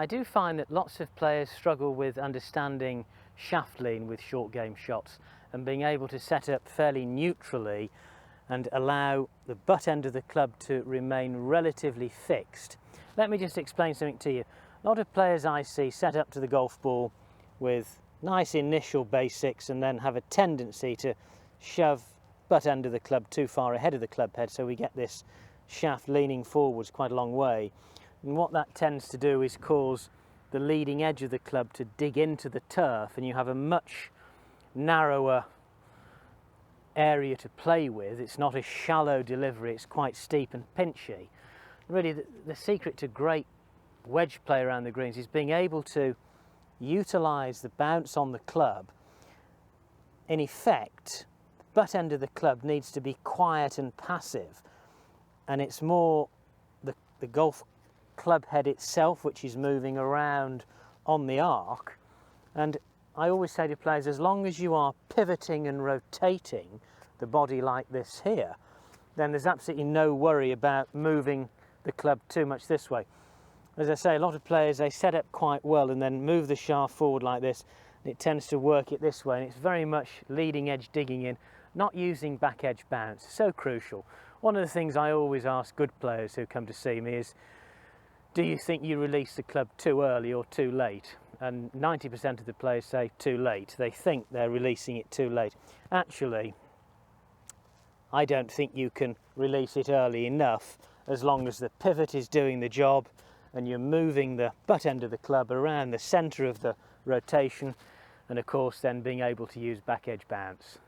I do find that lots of players struggle with understanding shaft lean with short game shots and being able to set up fairly neutrally and allow the butt end of the club to remain relatively fixed. Let me just explain something to you. A lot of players I see set up to the golf ball with nice initial basics and then have a tendency to shove butt end of the club too far ahead of the club head, so we get this shaft leaning forwards quite a long way. And what that tends to do is cause the leading edge of the club to dig into the turf, and you have a much narrower area to play with. It's not a shallow delivery, it's quite steep and pinchy. Really the secret to great wedge play around the greens is being able to utilise the bounce on the club. In effect, the butt end of the club needs to be quiet and passive, and it's more the golf club head itself which is moving around on the arc. And I always say to players, as long as you are pivoting and rotating the body like this here, then there's absolutely no worry about moving the club too much this way. As I say, a lot of players, they set up quite well and then move the shaft forward like this, and it tends to work it this way, and it's very much leading edge digging in, not using back edge bounce. So crucial. One of the things I always ask good players who come to see me is, do you think you release the club too early or too late? And 90% of the players say too late. They think they're releasing it too late. Actually, I don't think you can release it early enough, as long as the pivot is doing the job and you're moving the butt end of the club around the centre of the rotation, and of course then being able to use back edge bounce.